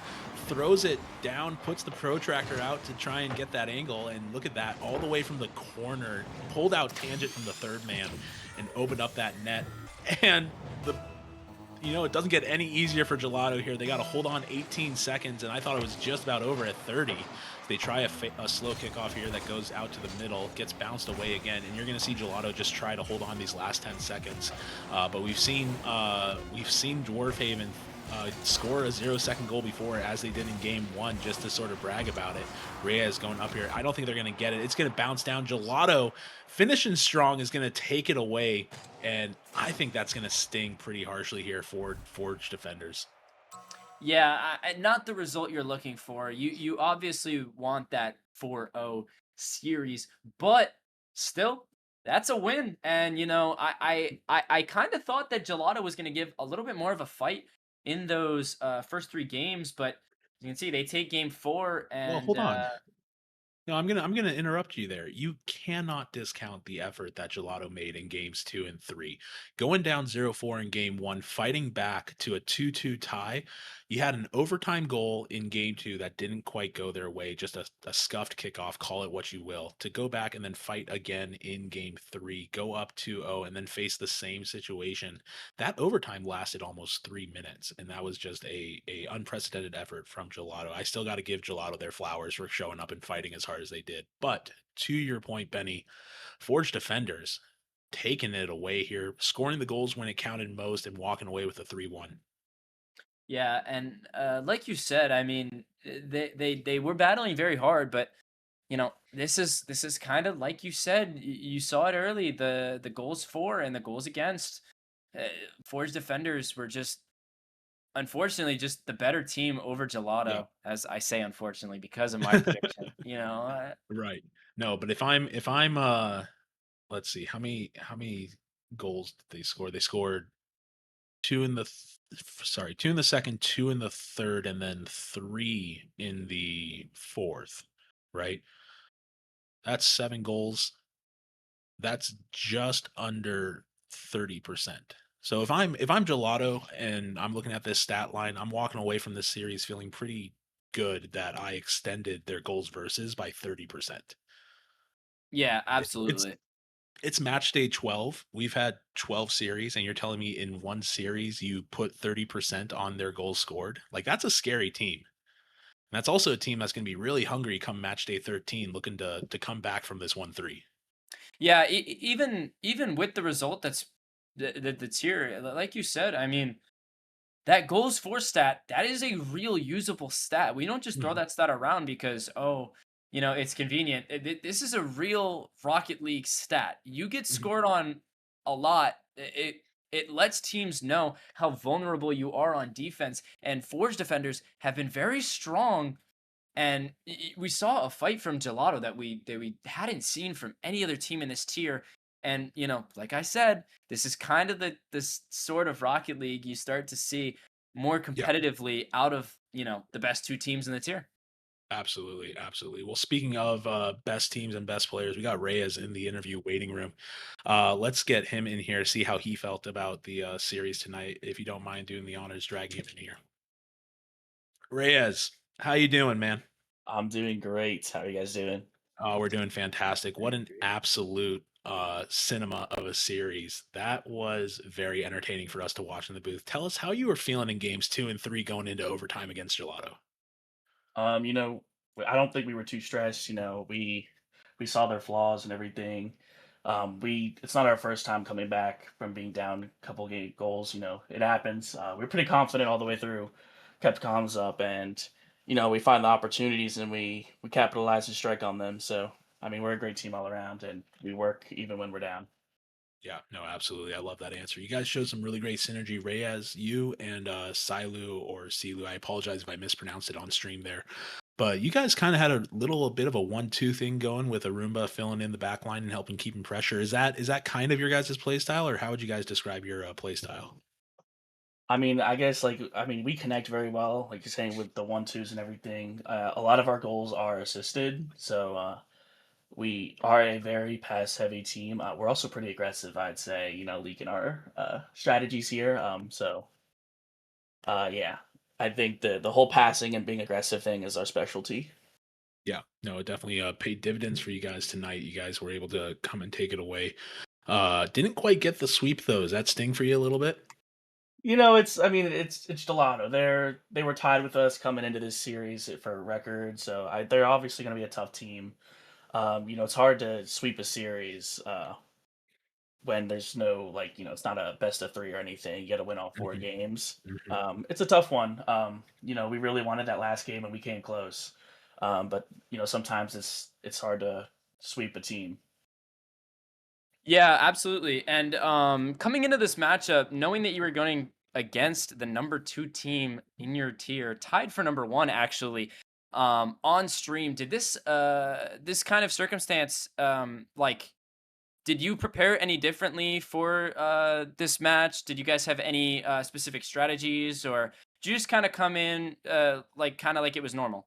Throws it down, puts the protractor out to try and get that angle, and look at that, all the way from the corner, pulled out Tangent from the third man and opened up that net. And it doesn't get any easier for Gelato here. They got to hold on 18 seconds, and I thought it was just about over at 30. They try a slow kickoff here that goes out to the middle, gets bounced away again, and you're going to see Gelato just try to hold on these last 10 seconds. But we've seen Dwarf Haven score a 0-second goal before, as they did in game 1, just to sort of brag about it. Reyes going up here. I don't think they're going to get it. It's going to bounce down. Gelato, finishing strong, is going to take it away, and I think that's going to sting pretty harshly here for Forge defenders. Yeah, not the result you're looking for. You obviously want that 4-0 series, but still, that's a win. And I kind of thought that Gelato was going to give a little bit more of a fight in those first 3 games, but as you can see, they take game 4 and Well, hold on. No, I'm gonna interrupt you there. You cannot discount the effort that Gelato made in games 2 and 3. Going down 0-4 in game 1, fighting back to a 2-2 tie. You had an overtime goal in game 2 that didn't quite go their way, just a scuffed kickoff, call it what you will. To go back and then fight again in game 3, go up 2-0, and then face the same situation. That overtime lasted almost 3 minutes, and that was just a unprecedented effort from Gelato. I still got to give Gelato their flowers for showing up and fighting as hard as they did. But to your point, Benny, Forge defenders taking it away here, scoring the goals when it counted most, and walking away with a 3-1. Yeah, and like you said, I mean, they were battling very hard, but this is kind of like you said. You saw it early. The goals for and the goals against. Forge defenders were just, unfortunately, just the better team over Gelato. Yeah. As I say, unfortunately, because of my prediction. Right. No, but if I'm let's see, how many goals did they score? They scored 2 in the sorry, 2 in the second, 2 in the third, and then 3 in the fourth, right? That's 7 goals. That's just under 30%. So if I'm Gelato and I'm looking at this stat line, I'm walking away from this series feeling pretty good that I extended their goals versus by 30%. Yeah, absolutely. It's match day 12. We've had 12 series, and you're telling me in one series you put 30% on their goals scored? Like, that's a scary team. And that's also a team that's going to be really hungry come match day 13, looking to come back from this 1-3. Yeah, even with the result that's here, like you said, I mean, that goals for stat, that is a real usable stat. We don't just throw that stat around because, it's convenient. This is a real Rocket League stat. You get scored on a lot. It lets teams know how vulnerable you are on defense. And Forge defenders have been very strong And we saw a fight from Gelato that we hadn't seen from any other team in this tier. And like I said, this is kind of this sort of Rocket League you start to see more Yeah. competitively out of the best two teams in the tier. Absolutely, absolutely. Well, speaking of best teams and best players, we got Reyes in the interview waiting room. Let's get him in here, see how he felt about the series tonight. If you don't mind doing the honors, dragging him in here. Reyes, how you doing, man? I'm doing great. How are you guys doing? Oh, we're doing fantastic. What an absolute cinema of a series. That was very entertaining for us to watch in the booth. Tell us how you were feeling in games 2 and 3 going into overtime against Gelato. You know, I don't think we were too stressed. We saw their flaws and everything. We It's not our first time coming back from being down a couple game goals. It happens. We're pretty confident all the way through. Kept comms up, and we find the opportunities and we capitalize and strike on them. So I mean, we're a great team all around, and we work even when we're down. Yeah, no, absolutely. I love that answer. You guys showed some really great synergy. Reyes, you and Silu or Silu. I apologize if I mispronounced it on stream there. But you guys kind of had a little bit of a 1-2 thing going with Aroomba filling in the back line and helping keeping pressure. Is that kind of your guys' play style, or how would you guys describe your play style? I mean, I guess we connect very well, like you're saying with the 1-2s and everything. A lot of our goals are assisted, so we are a very pass heavy team. We're also pretty aggressive, I'd say. Leaking our strategies here. Yeah, I think the whole passing and being aggressive thing is our specialty. Yeah, no, it definitely paid dividends for you guys tonight. You guys were able to come and take it away. Didn't quite get the sweep though. Does that sting for you a little bit? It's Gelato. They were tied with us coming into this series for a record, so they're obviously going to be a tough team. It's hard to sweep a series when there's no it's not a best of three or anything. You got to win all four Mhm, games. mhm. It's a tough one. We really wanted that last game and we came close. But sometimes it's hard to sweep a team. Yeah, absolutely. And coming into this matchup, knowing that you were going against the number 2 team in your tier, tied for number 1 actually, on stream, did this kind of circumstance did you prepare any differently for this match? Did you guys have any specific strategies, or did you just kind of come in kind of like it was normal?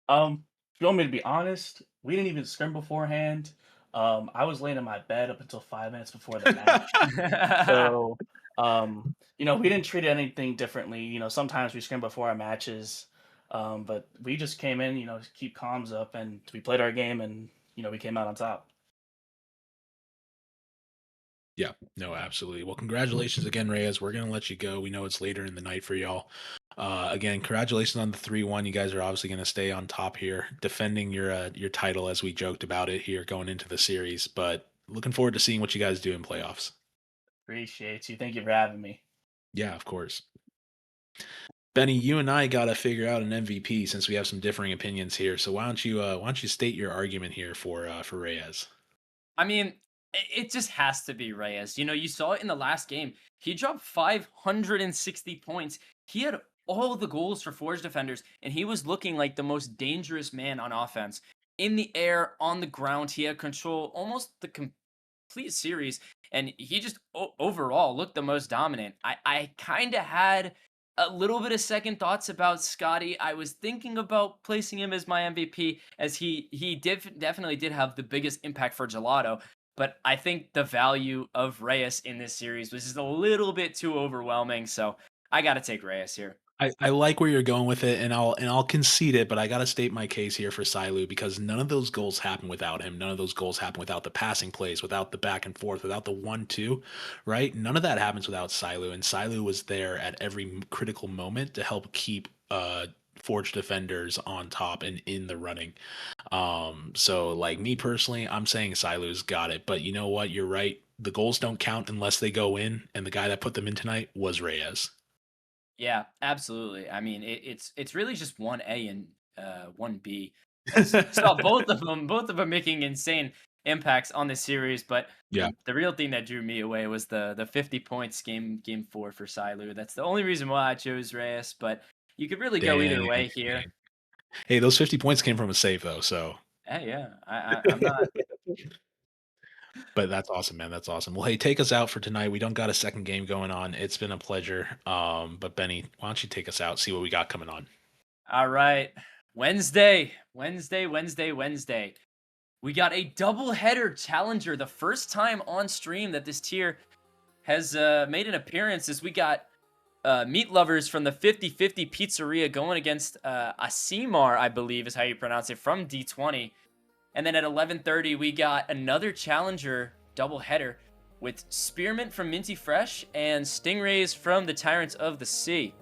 If you want me to be honest, we didn't even scrim beforehand. I was laying in my bed up until 5 minutes before the match. So, we didn't treat anything differently. Sometimes we scrim before our matches, but we just came in, to keep comms up, and we played our game, and we came out on top. Yeah, no, absolutely. Well, congratulations again, Reyes. We're gonna let you go. We know it's later in the night for y'all. Again, congratulations on the 3-1. You guys are obviously gonna stay on top here, defending your title as we joked about it here going into the series. But looking forward to seeing what you guys do in playoffs. Appreciate you. Thank you for having me. Yeah, of course. Benny, you and I gotta figure out an MVP since we have some differing opinions here. So why don't you state your argument here for Reyes? I mean, it just has to be Reyes. You saw it in the last game. He dropped 560 points. He had all the goals for Forge defenders, and he was looking like the most dangerous man on offense. In the air, on the ground, he had control almost the complete series, and he just overall looked the most dominant. I kind of had a little bit of second thoughts about Scotti. I was thinking about placing him as my MVP, as he definitely did have the biggest impact for Gelato. But I think the value of Reyes in this series was just a little bit too overwhelming. So I got to take Reyes here. I like where you're going with it, and I'll concede it, but I gotta state my case here for Silu because none of those goals happen without him. None of those goals happen without the passing plays, without the back and forth, without the 1-2, right? None of that happens without Silu, and Silu was there at every critical moment to help keep Forge defenders on top and in the running. So like me personally, I'm saying Silu's got it, but you know what? You're right. The goals don't count unless they go in, and the guy that put them in tonight was Reyes. Yeah, absolutely. I mean, it's really just 1A and 1B. As you saw both of them making insane impacts on this series, but Yeah. the real thing that drew me away was the 50 points game 4 for Silu. That's the only reason why I chose Reyes, but you could really go either Dang, way here. dang. Hey, those 50 points came from a save though, so Hey, yeah, I'm not. but that's awesome, man. That's awesome. Well, hey, take us out for tonight. We don't got a second game going on. It's been a pleasure. But Benny, why don't you take us out, see what we got coming on? All right, Wednesday. We got a doubleheader challenger, the first time on stream that this tier has made an appearance. As we got meat lovers from the 50/50 Pizzeria going against Asimar, I believe is how you pronounce it, from D20. And then at 11:30, we got another challenger doubleheader with Spearmint from Minty Fresh and Stingrays from the Tyrants of the Sea.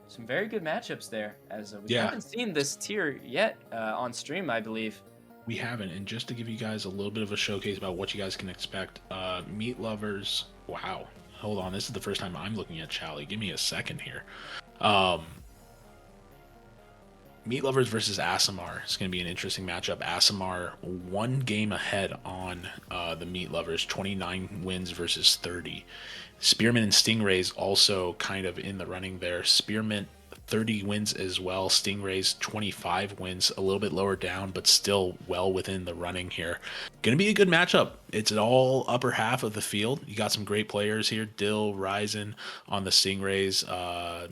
Some very good matchups there, as we haven't seen this tier yet on stream, I believe. We haven't, and just to give you guys a little bit of a showcase about what you guys can expect, meat lovers. Wow, hold on, this is the first time I'm looking at Chally. Give me a second here. Meat lovers versus Asimar is going to be an interesting matchup. Asimar 1 game ahead on the meat lovers, 29 wins versus 30. Spearmint and Stingrays also kind of in the running there. Spearmint 30 wins as well. Stingrays 25 wins, a little bit lower down, but still well within the running here. Gonna be a good matchup. It's all upper half of the field. You got some great players here. Dill, Ryzen on the Stingrays.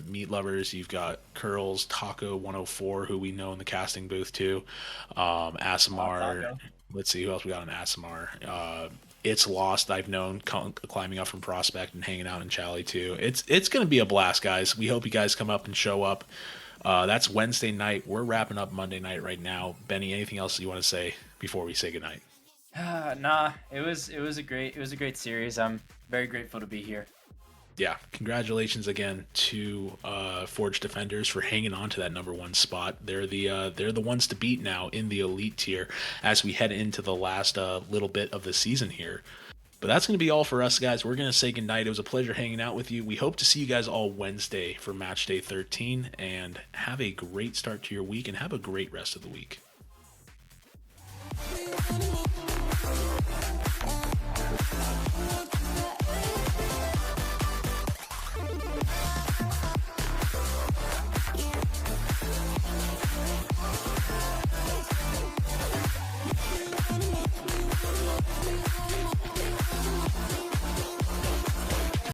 Meat lovers, you've got Curls, Taco 104, who we know in the casting booth too. Asimar. Let's see who else we got on Asimar. It's Lost, I've known, climbing up from Prospect and hanging out in Chally too. It's going to be a blast, guys. We hope you guys come up and show up. That's Wednesday night. We're wrapping up Monday night right now. Benny, anything else you want to say before we say goodnight? Nah, it was a great series. I'm very grateful to be here. Yeah, congratulations again to Forge Defenders for hanging on to that #1 spot. They're the ones to beat now in the elite tier as we head into the last little bit of the season here. But that's going to be all for us, guys. We're going to say goodnight. It was a pleasure hanging out with you. We hope to see you guys all Wednesday for Match Day 13, and have a great start to your week and have a great rest of the week.